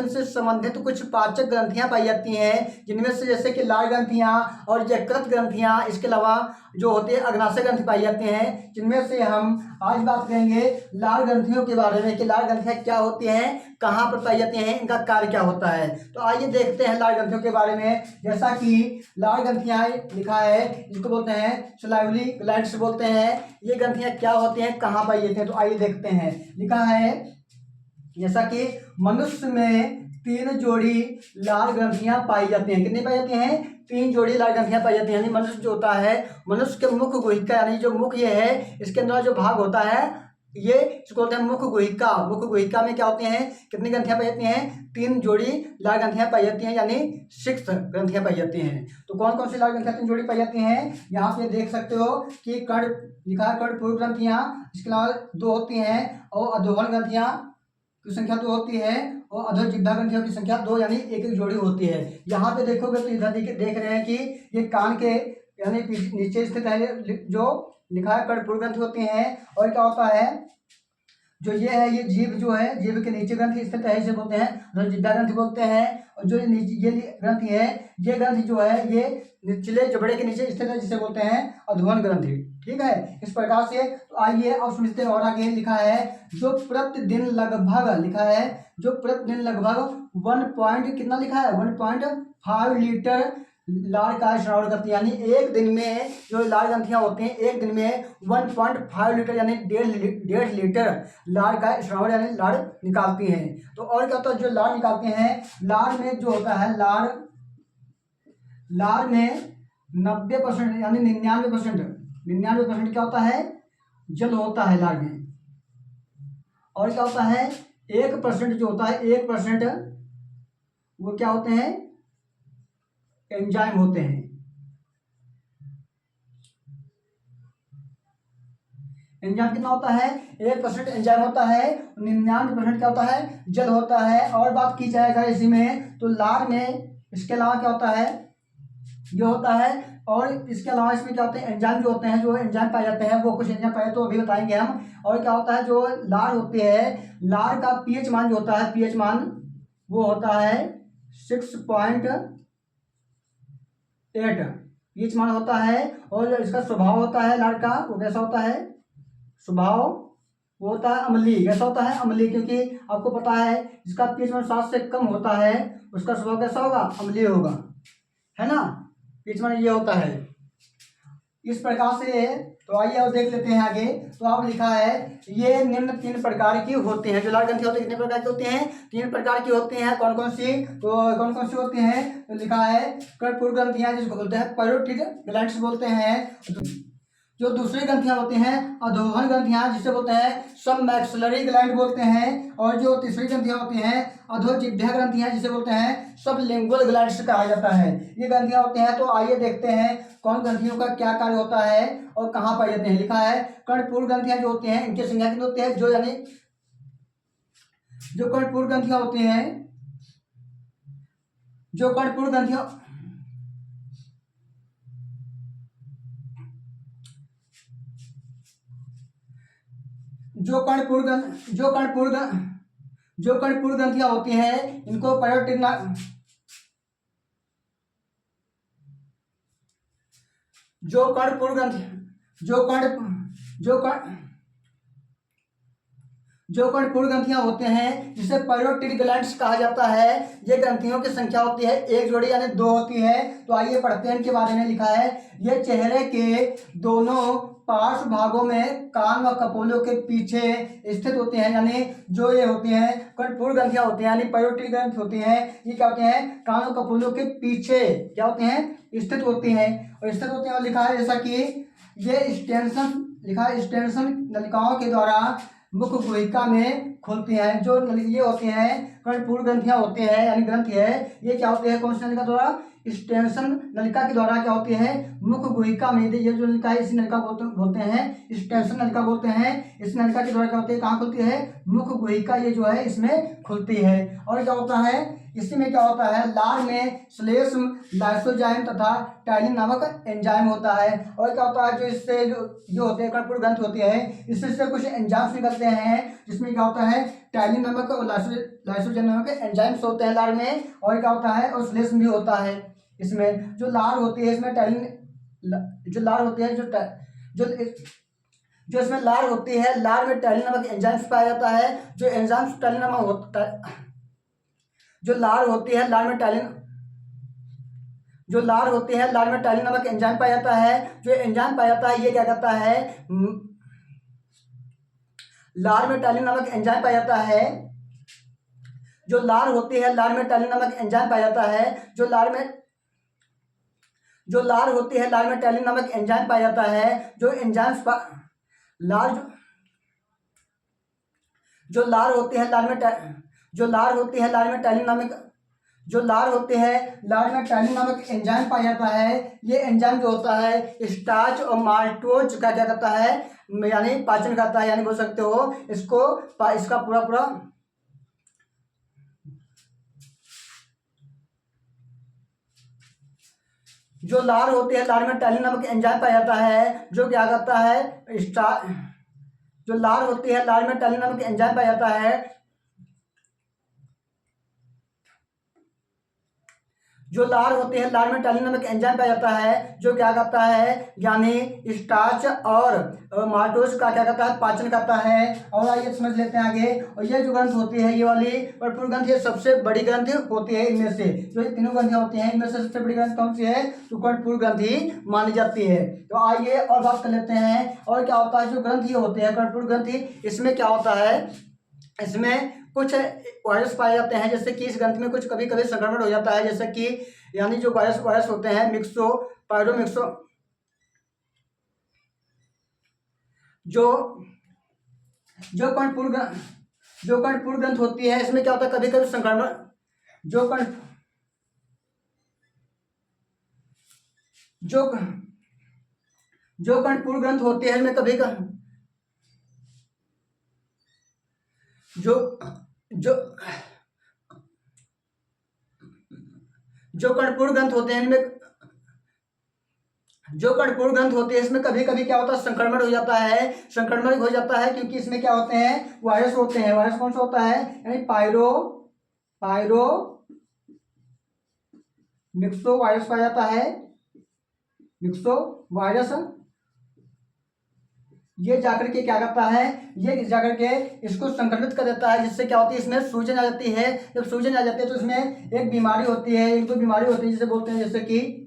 से संबंधित कुछ पाचक ग्रंथियां पाई जाती हैं, जिनमें से जैसे कि लाल ग्रंथियां और यकृत ग्रंथियां, इसके अलावा जो होती है अग्नाशय ग्रंथि पाई जाती हैं, जिनमें से हम आज बात करेंगे लाल ग्रंथियों के बारे में कि लाल ग्रंथियां क्या होती हैं, कहाँ पर पाई जाती हैं, इनका कार्य क्या होता है। तो आइए देखते हैं लाल ग्रंथियों के बारे में। जैसा कि लाल ग्रंथियां लिखा है, जिनको बोलते हैं सलाइवरी ग्लैंड्स बोलते हैं। ये ग्रंथियां क्या होती हैं, कहाँ पाई जाती हैं, तो आइए देखते हैं। लिखा है जैसा कि मनुष्य में 3 जोड़ी लाल ग्रंथियां पाई जाती हैं। कितनी पाई जाती हैं? 3 जोड़ी लाल ग्रंथियां पाई जाती हैं। यानी मनुष्य जो होता है, मनुष्य के मुख गुहिका, यानी जो मुख ये है, इसके अंदर जो भाग होता है ये इसको बोलते हैं मुख गुहिका। मुख गुहिका में क्या होते हैं, कितनी ग्रंथियां पाई जाती हैं? 3 जोड़ी लाल ग्रंथियां पाई जाती हैं, यानी 6 ग्रंथियां पाई जाती हैं। तो कौन कौन सी लाल ग्रंथियां 3 जोड़ी पाई जाती हैं? यहाँ पे देख सकते हो कि कर्ण लिखा है, कर्णपूर ग्रंथियां, इसके अलावा 2 होती हैं, और अधोहन ग्रंथियां की संख्या 2 होती है, और अधोजिह्वा ग्रंथियों की संख्या 2, यानी एक जोड़ी होती है। यहाँ पे देखोगे तो इधर देख रहे हैं कि ये कान के यानी नीचे स्थित है, जो लिखा है कर्णपूर ग्रंथि होती हैं। और क्या होता है, जो ये है, ये जीभ जो है, जीभ के नीचे ग्रंथि स्थित है, इसे बोलते हैं अधोजिह्वा ग्रंथि बोलते हैं। और जो ये ग्रंथि है, ये ग्रंथि जो है, ये निचले जबड़े के नीचे स्थित है, जिसे बोलते हैं अधोवन ग्रंथि। ठीक है, इस प्रकार से। तो आइए अब समझते हैं। और आगे लिखा है जो प्रतिदिन लगभग, लिखा है जो प्रतिदिन लगभग 1 पॉइंट कितना लिखा है, 1.5 लीटर लाल का श्रावण करती है। यानी एक दिन में जो लाल ग्रंथियां होती हैं, एक दिन में 1.5 लीटर यानी 1.5 लीटर लाल का श्रावण यानी लाल निकालती हैं। तो और क्या होता है, जो लाल निकालते हैं, लाल में जो होता है, लाल में 90% यानी 99% क्या होता है, जल होता है लाल में। और क्या होता है, 1% जो होता है, 1% वो क्या होते हैं, एंजाइम होते हैं। एंजाइम कितना होता है, 1% एंजाइम होता है, 99% क्या होता है, जल होता है। और बात की जाएगा इसी में, तो लाल में इसके अलावा क्या होता है, ये होता है। और इसके अलावा इसमें क्या होते हैं, एंजाइम जो होते हैं, जो एंजाइम पाए जाते हैं, वो कुछ एंजाइम पाए तो अभी बताएंगे हम। और क्या होता है, जो लाल होती है, लाल का पीएच मान जो होता है, पीएच मान वो होता है 6.8 पीएच मान होता है। और जो इसका स्वभाव होता है लाल का, वो कैसा होता है, स्वभाव वो होता है अम्लीय। कैसा होता है, अम्लीय, क्योंकि आपको पता है जिसका पीएच मान 7 से कम होता है, उसका स्वभाव कैसा होगा, अम्लीय होगा, है ना। पीएच मान ये होता है इस प्रकार से। तो आइए और देख लेते हैं आगे। तो आप लिखा है ये निम्न 3 प्रकार की होती हैं। जो लाल ग्रंथि होती है कितने प्रकार की होती हैं, 3 प्रकार की होती हैं। कौन कौन सी, तो कौन कौन सी होती हैं, तो लिखा है कर्णपूर ग्रंथियां, जिसको बोलते हैं पैरोटिड ग्लैंड्स बोलते हैं। जो दूसरी ग्रंथियां होती हैं अधोहन ग्रंथियां, जिसे बोलते हैं सब मैक्सिलरी ग्लैंड बोलते हैं। और जो तीसरी ग्रंथियां होती हैं अधोजिह्वा ग्रंथियां, जिसे बोलते हैं सब लिंगुअल ग्लैंड्स कहा जाता है। ये ग्रंथियां होती हैं। तो आइए देखते हैं कौन ग्रंथियों का क्या कार्य होता है और कहाँ पाए जाते हैं। लिखा है कर्णपूर ग्रंथियां जो होती हैं, इनकी संख्या कितनी होती है, जो यानी जो कर्णपूर ग्रंथियां होती हैं, जो कर्णपूर ग्रंथियां जो कर्णपूर ग्रंथियां होती हैं, इनको पैरोटिड जो कर्णपूर ग्रंथि जो कर्णपूर ग्रंथियां होते हैं, जिसे पैरोटिड ग्लैंड्स कहा जाता है। ये ग्रंथियों की संख्या होती है 1 जोड़ी यानी 2 होती है। तो आइए पढ़ते हैं इनके बारे में। लिखा है ये चेहरे के दोनों पार्श्व भागों में कान व कपोलों के पीछे स्थित होते हैं। यानी जो ये होती हैं कर्णपूर ग्रंथियां होती हैं, यानी पैरोटिड ग्रंथि होती हैं, ये क्या होते हैं, कान व कपोलों के पीछे क्या होते हैं, स्थित होती हैं। और लिखा है जैसा कि ये स्टेंसन नलिकाओं के द्वारा मुख गुहिका में खुलती हैं। जो ये होती हैं कर्णपूर ग्रंथियां होती हैं, यानी ग्रंथि है, ये क्या होती है, कौन सी नलिका द्वारा, स्टेंसन नलिका के द्वारा क्या होती है, मुख गुहिका में। ये जो नलिका है, इसी नलिका बोलते हैं स्टेंसन नलिका बोलते हैं। इस नलिका के द्वारा क्या होती है, कहाँ खुलती है, मुख गुहिका ये जो है इसमें खुलती है। और क्या होता है, इसी में क्या होता है, लार में श्लेष्म, लाइसोजाइम तथा टाइलिन नामक एंजाइम होता है। और क्या होता है, जो इससे जो होते हैं कर्णपूर ग्रंथि होती है, इससे कुछ एंजाइम्स निकलते हैं, जिसमें क्या होता है है टाइलिन नामक और लाइसोजाइम नामक एंजाइम्स होते हैं लार में, और क्या होता है और श्लेष्म भी होता है। इसमें जो लार होती है इसमें टाइलिन जो लार होती है जो इसमें लार होती है, लार में टाइलिन नामक एंजाइम्स पाया जाता है। जो एंजाइम्स टाइलिन नामक होता है, जो लार होती है लार में टाइलिन नामक एंजाइम पाया जाता है। जो एंजाइम पाया जाता है ये क्या कहता है, लार में टाइलिन नामक एंजाइम पाया जाता है। जो लार होती है लार में टाइलिन नामक एंजाइम पाया जाता है। जो लार होती है लार में टाइलिन नामक एंजाइम पाया जाता है। जो एंजाइम्स लार जो लार होती है लार में टाइलिन नामक एंजाइम पाया जाता है। ये एंजाइम जो होता है स्टार्च और माल्टोज का क्या करता है, यानी पाचन करता है, यानी बोल सकते हो इसका पूरा जो लार होती है लार में टाइलिन नामक एंजाइम पाया जाता है। जो क्या करता है जो लार होती है लार में टाइलिन नामक एंजाइम पाया जाता है। जो लार होती है लार में टाइलिन नामक एंजाइम पाया जाता है। जो क्या करता है, यानी स्टार्च और माल्टोज का क्या करता है, पाचन करता है। और आइए समझ लेते हैं आगे। और ये जो ग्रंथ होती है ये वाली कर्णपुर ग्रंथ, ये सबसे बड़ी ग्रंथ होती है इनमें से। जो ये तीनों ग्रंथियां होती हैं इनमें से सबसे बड़ी ग्रंथ कौन सी है, तो कर्णपुर ग्रंथ ही मानी जाती है। तो आइए और बात कर लेते हैं। और क्या होता है, जो ग्रंथ ये होते हैं कर्णपुर ग्रंथि, इसमें क्या होता है, इसमें कुछ वायरस पाए जाते हैं। जैसे कि इस ग्रंथ में कुछ कभी कभी संक्रमण हो जाता है, जैसे कि यानी जो वायरस होते हैं मिक्सो पायरोमिक्सो जो जो कर्णपुर ग्रंथ होती है इसमें क्या होता है, कभी कभी संक्रमण जो कर्ण जो जो कर्णपुर ग्रंथ होती है इसमें कभी जो जो जो कर्णपुर ग्रंथ होते हैं इनमें जो कर्णपुर ग्रंथ होते हैं इसमें कभी कभी क्या होता है, संक्रमण हो जाता है। क्योंकि इसमें क्या होते हैं, वायरस होते हैं। वायरस कौन सा होता है, यानी पायरो मिक्सो वायरस पाया जाता है। मिक्सो वायरस ये जाकर के क्या करता है, ये जाकर के इसको संक्रमित कर देता है, जिससे क्या होती है, इसमें सूजन आ जाती है। जब सूजन आ जाती है तो इसमें एक बीमारी होती है, एक दो बीमारी होती है जिसे बोलते हैं, जैसे कि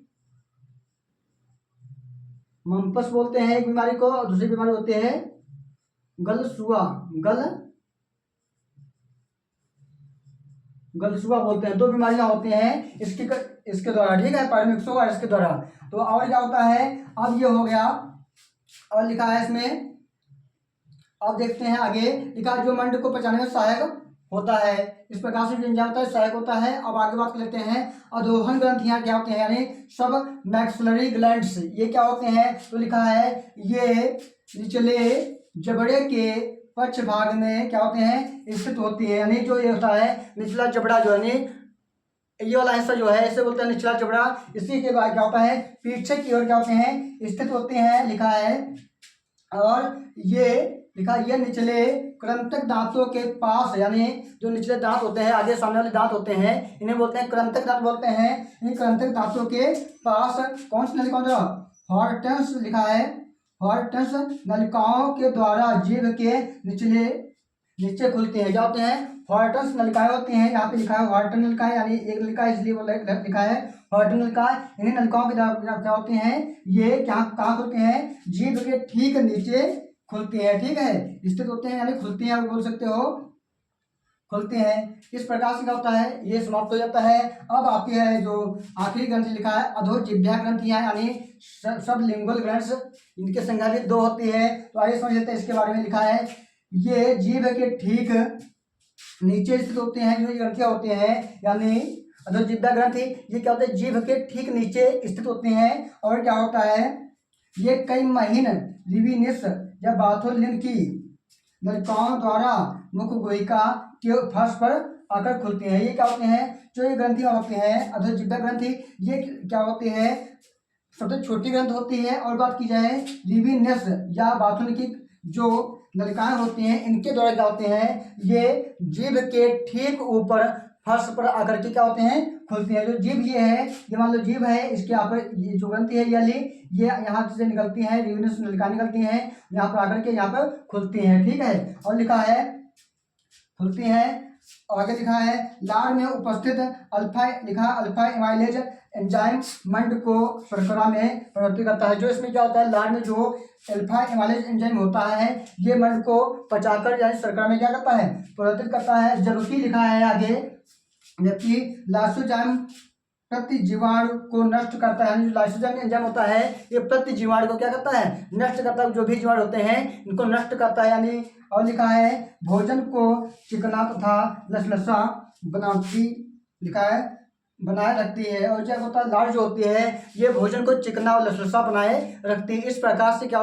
मम्पस बोलते हैं एक बीमारी को, और दूसरी बीमारी होती है गलसुआ बोलते हैं। दो बीमारियां होती हैं इसके द्वारा, ठीक है, पायरोमिक्सो वायरस के द्वारा। तो और क्या होता है, अब ये हो गया। और लिखा है इसमें, अब देखते हैं आगे लिखा, जो मंड को पचाने में सहायक होता है, इस प्रकार से एंजाइम होता है, सहायक होता है। अब आगे बात कर लेते हैं, अधोहन ग्रंथियां क्या होते हैं, यानी सब मैक्सिलरी ग्लैंड्स, ये क्या होते हैं, तो लिखा है ये निचले जबड़े के पक्ष भाग में क्या होते हैं, स्थित होती है। यानी जो ये होता है निचला जबड़ा, जो है ये वाला हिस्सा जो है इसे बोलते हैं निचला जबड़ा। इसी के बाद क्या होता है, पीछे की ओर क्या होते हैं, स्थित होते हैं, लिखा है। और ये निचले कृंतक दांतों के पास, यानी जो निचले दांत होते हैं, आगे सामने वाले दांत होते हैं, इन्हें बोलते हैं कृंतक दांत बोलते हैं। इन कृंतक दांतों के पास कौन सी नलिका, हॉर्टेंस लिखा है। हॉर्टेंस नलिकाओं के द्वारा जीभ के नीचे खुलते हैं। क्या होते हैं, हॉर्टेंस नलिकाएं होती हैं। यहाँ पे लिखा है हॉर्टन नलिकाएं, यानी एक नलिका इसलिए लिखा है हॉर्टन नलिकाएं। इन्हीं नलिकाओं के द्वारा क्या होते हैं, ये कहाँ खुलते हैं, जीभ के ठीक नीचे खुलती है, ठीक है, स्थित होते हैं, यानी खुलती हैं, आप बोल सकते हो खुलते हैं। इस प्रकार से क्या होता है, ये समाप्त हो जाता है। अब आपकी है जो आखिरी ग्रंथ लिखा है, अधोजिह्वा ग्रंथियां, यानी सब लिंगुअल ग्रंथ्स, इनके संख्या भी 2 होती है। तो आइए समझ लेते हैं इसके बारे में। लिखा है ये जीभ के ठीक नीचे स्थित होते हैं, जो ग्रंथियां होती हैं, यानी अधोजिह्वा ग्रंथि, ये क्या होते हैं, जीभ के ठीक नीचे स्थित होते हैं। और क्या होता है, ये कई महीन रिविनिस या बाथोलिन की नलिकाओं द्वारा मुख गुहिका के फर्श पर आकर खुलती हैं। ये क्या होते हैं, जो ये ग्रंथियां होती हैं अधोजिह्वा ग्रंथि, ये क्या होती है, सबसे छोटी ग्रंथ होती है। और बात की जाए रिविनिस या बाथोलिन की, जो नलिकाएं होती हैं, इनके द्वारा क्या होते हैं, ये जीभ के ठीक ऊपर फर्श पर आकर के क्या होते हैं, खुलती हैं। जो जीभ ये है, ये मान लो जीभ है, इसके यहाँ पर ये जो ग्रंथि है ये यहाँ से निकलती है, रिवेन्यू नलिका निकलती हैं, यहाँ पर आकर के यहाँ पर खुलती हैं। ठीक है, और लिखा है खुलती हैं। और आगे लिखा है लार में उपस्थित अल्फा, लिखा अल्फा एमाइलेज एंजाइम मंड को शर्करा में परिवर्तित करता है। जो इसमें क्या होता है, लार में जो अल्फा एमाइलेज एंजाइम होता है ये मंड को पचाकर यानी शर्करा में क्या करता है, परिवर्तित करता है। जबकि लिखा है आगे, जबकि लाइसोजाइम प्रति जीवाणु को नष्ट करता है। जो लाइसोजाइम एंजाइम होता है ये प्रति जीवाणु को क्या करता है, नष्ट करता है। जो भी जीवाणु होते हैं इनको नष्ट करता है यानी। और लिखा है भोजन को चिकना तथा लसलसा बनाती, लिखा है बनाए रखती है। और क्या होता है, लार जो होती है ये भोजन को चिकना और लसलसा बनाए रखती है। इस प्रकार से क्या